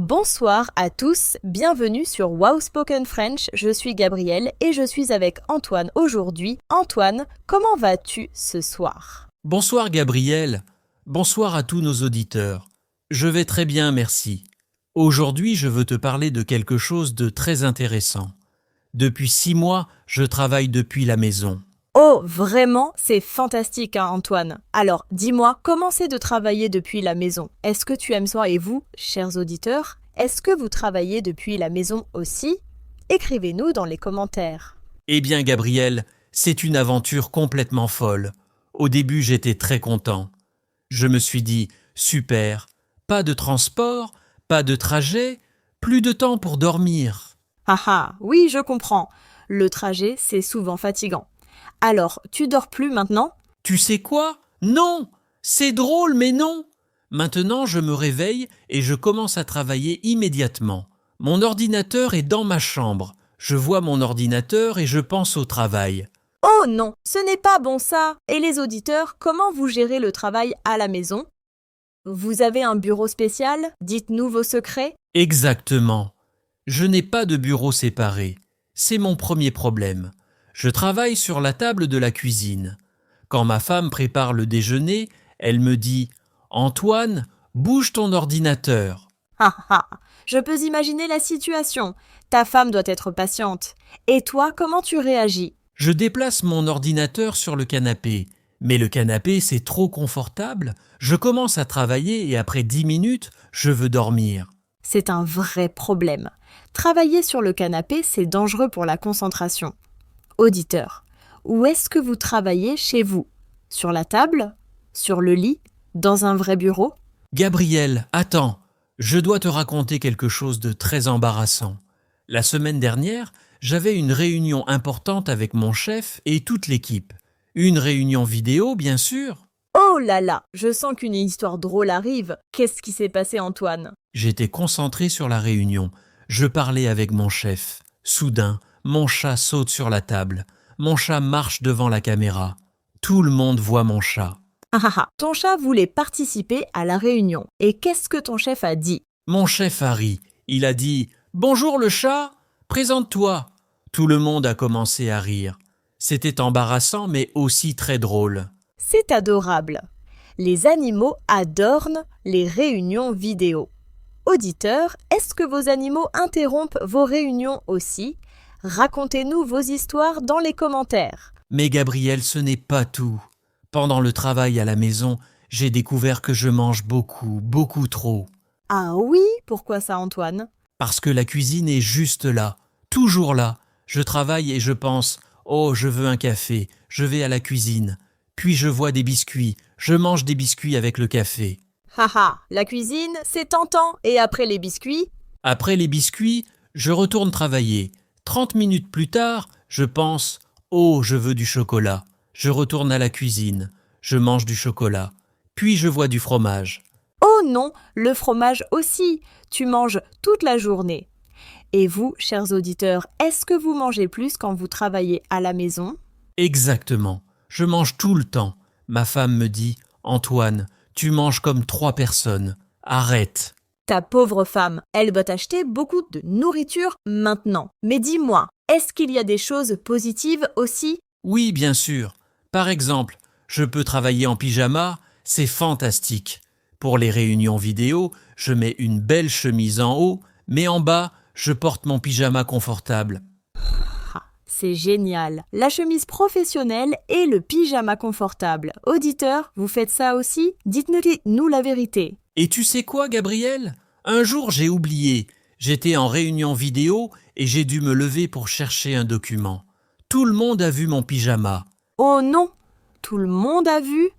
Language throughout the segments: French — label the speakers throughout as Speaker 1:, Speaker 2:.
Speaker 1: Bonsoir à tous, bienvenue sur Wow Spoken French, je suis Gabrielle et je suis avec Antoine aujourd'hui. Antoine, comment vas-tu ce soir?
Speaker 2: Bonsoir Gabrielle, bonsoir à tous nos auditeurs. Je vais très bien, merci. Aujourd'hui, je veux te parler de quelque chose de très intéressant. Depuis 6 mois, je travaille depuis la maison.
Speaker 1: Oh, vraiment, c'est fantastique, hein, Antoine. Alors, dis-moi, comment c'est de travailler depuis la maison? Est-ce que tu aimes ça? Et vous, chers auditeurs, est-ce que vous travaillez depuis la maison aussi? Écrivez-nous dans les commentaires.
Speaker 2: Eh bien Gabrielle, c'est une aventure complètement folle. Au début, j'étais très content. Je me suis dit, super, pas de transport, pas de trajet, plus de temps pour dormir.
Speaker 1: Ah ah, oui, je comprends. Le trajet, c'est souvent fatigant. Alors, tu dors plus maintenant?
Speaker 2: Tu sais quoi? Non! C'est drôle, mais non! Maintenant, je me réveille et je commence à travailler immédiatement. Mon ordinateur est dans ma chambre. Je vois mon ordinateur et je pense au travail.
Speaker 1: Oh non, ce n'est pas bon ça. Et les auditeurs, comment vous gérez le travail à la maison? Vous avez un bureau spécial? Dites-nous vos secrets.
Speaker 2: Exactement. Je n'ai pas de bureau séparé. C'est mon premier problème. Je travaille sur la table de la cuisine. Quand ma femme prépare le déjeuner, elle me dit « Antoine, bouge ton ordinateur ».
Speaker 1: Ah ah, je peux imaginer la situation. Ta femme doit être patiente. Et toi, comment tu réagis?
Speaker 2: Je déplace mon ordinateur sur le canapé. Mais le canapé, c'est trop confortable. Je commence à travailler et après 10 minutes, je veux dormir.
Speaker 1: C'est un vrai problème. Travailler sur le canapé, c'est dangereux pour la concentration. Auditeur, où est-ce que vous travaillez chez vous? Sur la table? Sur le lit? Dans un vrai bureau?
Speaker 2: Gabrielle, attends, je dois te raconter quelque chose de très embarrassant. La semaine dernière, j'avais une réunion importante avec mon chef et toute l'équipe. Une réunion vidéo, bien sûr.
Speaker 1: Oh là là, je sens qu'une histoire drôle arrive. Qu'est-ce qui s'est passé, Antoine?
Speaker 2: J'étais concentré sur la réunion. Je parlais avec mon chef. Soudain, mon chat saute sur la table. Mon chat marche devant la caméra. Tout le monde voit mon chat.
Speaker 1: Ah ah ah, ton chat voulait participer à la réunion. Et qu'est-ce que ton chef a dit?
Speaker 2: Mon chef a ri. Il a dit « Bonjour le chat, présente-toi ». Tout le monde a commencé à rire. C'était embarrassant mais aussi très drôle.
Speaker 1: C'est adorable. Les animaux adorent les réunions vidéo. Auditeurs, est-ce que vos animaux interrompent vos réunions aussi? Racontez-nous vos histoires dans les commentaires.
Speaker 2: Mais Gabrielle, ce n'est pas tout. Pendant le travail à la maison, j'ai découvert que je mange beaucoup, beaucoup trop.
Speaker 1: Ah oui, pourquoi ça, Antoine?
Speaker 2: Parce que la cuisine est juste là, toujours là. Je travaille et je pense « Oh, je veux un café, je vais à la cuisine ». Puis je vois des biscuits, je mange des biscuits avec le café.
Speaker 1: Haha, la cuisine, c'est tentant. Et après les biscuits?
Speaker 2: Après les biscuits, je retourne travailler. 30 minutes plus tard, je pense « Oh, je veux du chocolat ». Je retourne à la cuisine, je mange du chocolat. Puis je vois du fromage.
Speaker 1: Oh non, le fromage aussi. Tu manges toute la journée. Et vous, chers auditeurs, est-ce que vous mangez plus quand vous travaillez à la maison?
Speaker 2: Exactement. Je mange tout le temps. Ma femme me dit « Antoine, tu manges comme 3 personnes. Arrête !»
Speaker 1: Ta pauvre femme, elle doit acheter beaucoup de nourriture maintenant. Mais dis-moi, est-ce qu'il y a des choses positives aussi?
Speaker 2: Oui, bien sûr. Par exemple, je peux travailler en pyjama, c'est fantastique. Pour les réunions vidéo, je mets une belle chemise en haut, mais en bas, je porte mon pyjama confortable.
Speaker 1: Ah, c'est génial. La chemise professionnelle et le pyjama confortable. Auditeurs, vous faites ça aussi? Dites-nous la vérité.
Speaker 2: Et tu sais quoi, Gabrielle? Un jour, j'ai oublié. J'étais en réunion vidéo et j'ai dû me lever pour chercher un document. Tout le monde a vu mon pyjama.
Speaker 1: Oh non, tout le monde a vu.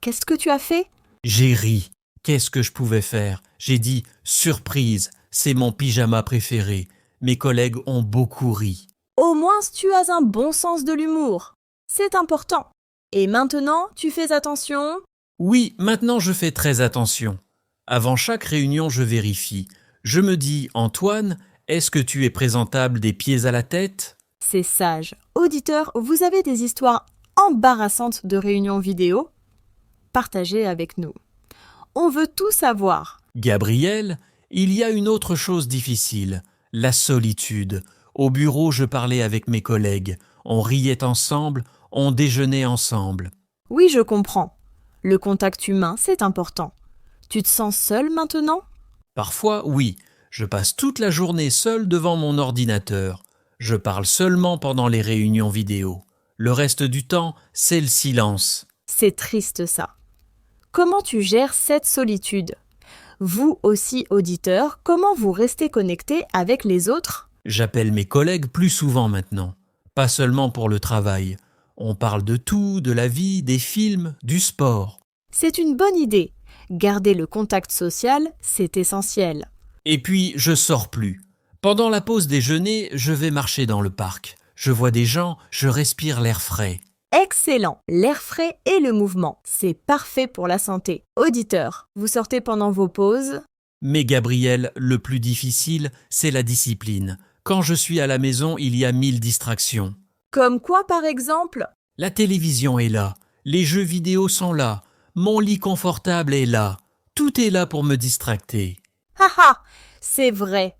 Speaker 1: Qu'est-ce que tu as fait?
Speaker 2: J'ai ri. Qu'est-ce que je pouvais faire? J'ai dit « Surprise, c'est mon pyjama préféré ». Mes collègues ont beaucoup ri.
Speaker 1: Au moins, tu as un bon sens de l'humour. C'est important. Et maintenant, tu fais attention?
Speaker 2: Oui, maintenant je fais très attention. Avant chaque réunion, je vérifie. Je me dis « Antoine, est-ce que tu es présentable des pieds à la tête ?»
Speaker 1: C'est sage. Auditeurs, vous avez des histoires embarrassantes de réunions vidéo? Partagez avec nous. On veut tout savoir.
Speaker 2: Gabrielle, Il y a une autre chose difficile, la solitude. Au bureau, je parlais avec mes collègues. On riait ensemble, on déjeunait ensemble.
Speaker 1: Oui, je comprends. Le contact humain, c'est important. Tu te sens seul maintenant?
Speaker 2: Parfois, oui, je passe toute la journée seul devant mon ordinateur. Je parle seulement pendant les réunions vidéo. Le reste du temps, c'est le silence.
Speaker 1: C'est triste ça. Comment tu gères cette solitude? Vous aussi, auditeurs, comment vous restez connectés avec les autres?
Speaker 2: J'appelle mes collègues plus souvent maintenant. Pas seulement pour le travail. On parle de tout, de la vie, des films, du sport.
Speaker 1: C'est une bonne idée. Garder le contact social, c'est essentiel.
Speaker 2: Et puis, je sors plus. Pendant la pause déjeuner, je vais marcher dans le parc. Je vois des gens, je respire l'air frais.
Speaker 1: Excellent. L'air frais et le mouvement, c'est parfait pour la santé. Auditeurs, vous sortez pendant vos pauses?
Speaker 2: Mais Gabriel, le plus difficile, c'est la discipline. Quand je suis à la maison, il y a 1000 distractions.
Speaker 1: Comme quoi par exemple?
Speaker 2: La télévision est là, les jeux vidéo sont là, mon lit confortable est là. Tout est là pour me distracter.
Speaker 1: Haha, c'est vrai.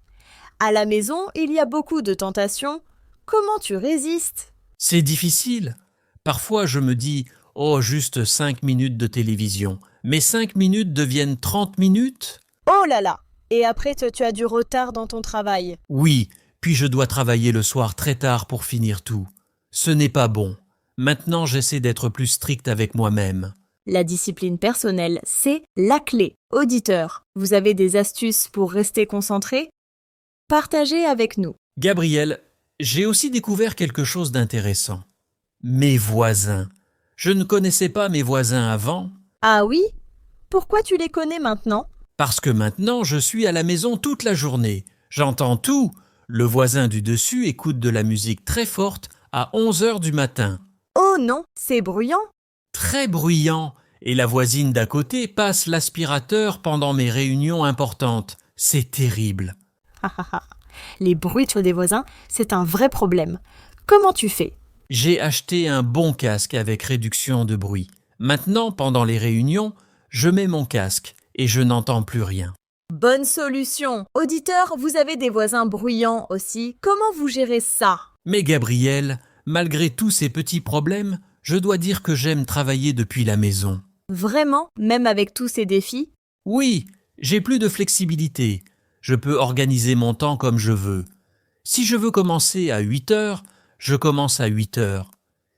Speaker 1: À la maison, il y a beaucoup de tentations. Comment tu résistes?
Speaker 2: C'est difficile. Parfois, je me dis « Oh, juste 5 minutes de télévision ». Mais 5 minutes deviennent 30 minutes?
Speaker 1: Oh là là! Et après, tu as du retard dans ton travail.
Speaker 2: Oui, puis je dois travailler le soir très tard pour finir tout. Ce n'est pas bon. Maintenant, j'essaie d'être plus strict avec moi-même.
Speaker 1: La discipline personnelle, c'est la clé. Auditeurs, vous avez des astuces pour rester concentré? Partagez avec nous.
Speaker 2: Gabriel, j'ai aussi découvert quelque chose d'intéressant. Mes voisins. Je ne connaissais pas mes voisins avant.
Speaker 1: Ah oui? Pourquoi tu les connais maintenant?
Speaker 2: Parce que maintenant, je suis à la maison toute la journée. J'entends tout. Le voisin du dessus écoute de la musique très forte à 11 heures du matin.
Speaker 1: Oh non, c'est bruyant.
Speaker 2: Très bruyant. Et la voisine d'à côté passe l'aspirateur pendant mes réunions importantes. C'est terrible.
Speaker 1: Les bruits des voisins, c'est un vrai problème. Comment tu fais?
Speaker 2: J'ai acheté un bon casque avec réduction de bruit. Maintenant, pendant les réunions, je mets mon casque et je n'entends plus rien.
Speaker 1: Bonne solution. Auditeurs, vous avez des voisins bruyants aussi. Comment vous gérez ça?
Speaker 2: Mais Gabriel, malgré tous ces petits problèmes, je dois dire que j'aime travailler depuis la maison.
Speaker 1: Vraiment, même avec tous ces défis?
Speaker 2: Oui, j'ai plus de flexibilité. Je peux organiser mon temps comme je veux. Si je veux commencer à 8 heures, je commence à 8 heures.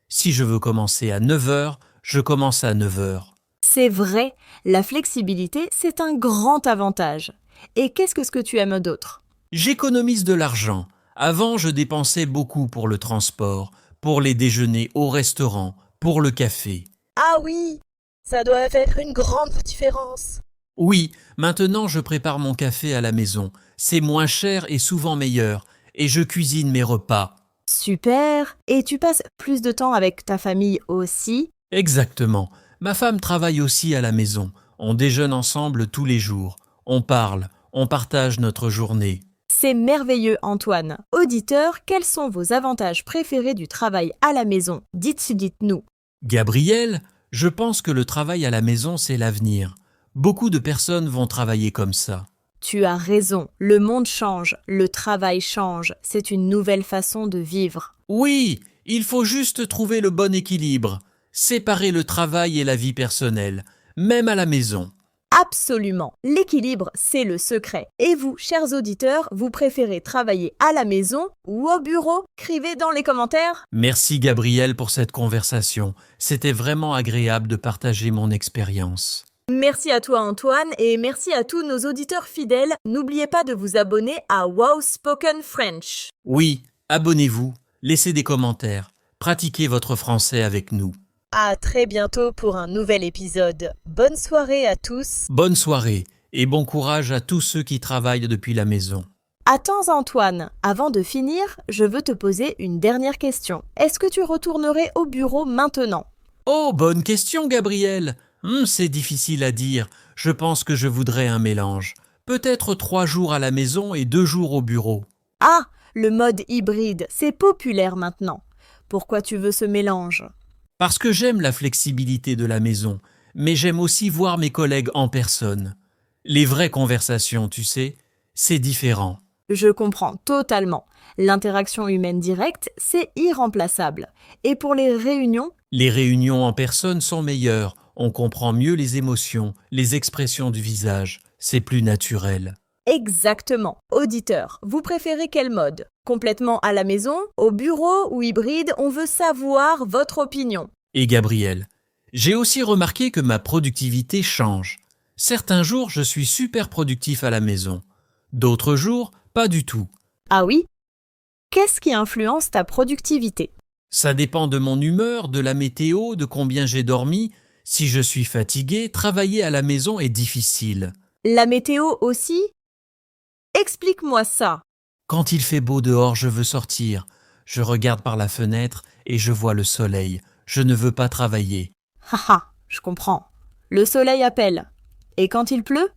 Speaker 2: Si je veux commencer à 9 heures, je commence à 9 heures.
Speaker 1: C'est vrai, la flexibilité, c'est un grand avantage. Et qu'est-ce que tu aimes d'autre?
Speaker 2: J'économise de l'argent. Avant, je dépensais beaucoup pour le transport, pour les déjeuners au restaurant, pour le café.
Speaker 1: Ah oui, ça doit faire une grande différence.
Speaker 2: Oui, maintenant je prépare mon café à la maison. C'est moins cher et souvent meilleur. Et je cuisine mes repas.
Speaker 1: Super. Et tu passes plus de temps avec ta famille aussi?
Speaker 2: Exactement. Ma femme travaille aussi à la maison. On déjeune ensemble tous les jours. On parle, on partage notre journée.
Speaker 1: C'est merveilleux, Antoine. Auditeurs, quels sont vos avantages préférés du travail à la maison? Dites-nous.
Speaker 2: Gabriel, je pense que le travail à la maison, c'est l'avenir. Beaucoup de personnes vont travailler comme ça.
Speaker 1: Tu as raison, le monde change, le travail change, c'est une nouvelle façon de vivre.
Speaker 2: Oui, il faut juste trouver le bon équilibre. Séparer le travail et la vie personnelle, même à la maison.
Speaker 1: Absolument, l'équilibre, c'est le secret. Et vous, chers auditeurs, vous préférez travailler à la maison ou au bureau? Écrivez dans les commentaires.
Speaker 2: Merci Gabriel pour cette conversation. C'était vraiment agréable de partager mon expérience.
Speaker 1: Merci à toi Antoine et merci à tous nos auditeurs fidèles. N'oubliez pas de vous abonner à Wow Spoken French.
Speaker 2: Oui, abonnez-vous, laissez des commentaires, pratiquez votre français avec nous.
Speaker 1: À très bientôt pour un nouvel épisode. Bonne soirée à tous.
Speaker 2: Bonne soirée et bon courage à tous ceux qui travaillent depuis la maison.
Speaker 1: Attends Antoine, avant de finir, je veux te poser une dernière question. Est-ce que tu retournerais au bureau maintenant?
Speaker 2: Oh, bonne question Gabriel. C'est difficile à dire. Je pense que je voudrais un mélange. Peut-être 3 jours à la maison et 2 jours au bureau.
Speaker 1: Ah, le mode hybride, c'est populaire maintenant. Pourquoi tu veux ce mélange?
Speaker 2: Parce que j'aime la flexibilité de la maison, mais j'aime aussi voir mes collègues en personne. Les vraies conversations, tu sais, c'est différent.
Speaker 1: Je comprends totalement. L'interaction humaine directe, c'est irremplaçable. Et pour les réunions,
Speaker 2: Les réunions en personne sont meilleures, on comprend mieux les émotions, les expressions du visage, c'est plus naturel.
Speaker 1: exactement. Auditeur, vous préférez quel mode? Complètement à la maison, au bureau ou hybride? On veut savoir votre opinion.
Speaker 2: Et Gabriel, j'ai aussi remarqué que ma productivité change. Certains jours, je suis super productif à la maison. D'autres jours, pas du tout.
Speaker 1: Ah oui? Qu'est-ce qui influence ta productivité?
Speaker 2: Ça dépend de mon humeur, de la météo, de combien j'ai dormi. Si je suis fatigué, travailler à la maison est difficile.
Speaker 1: La météo aussi? Explique-moi ça.
Speaker 2: Quand il fait beau dehors, je veux sortir. Je regarde par la fenêtre et je vois le soleil. Je ne veux pas travailler.
Speaker 1: Haha, je comprends. Le soleil appelle. Et quand il pleut?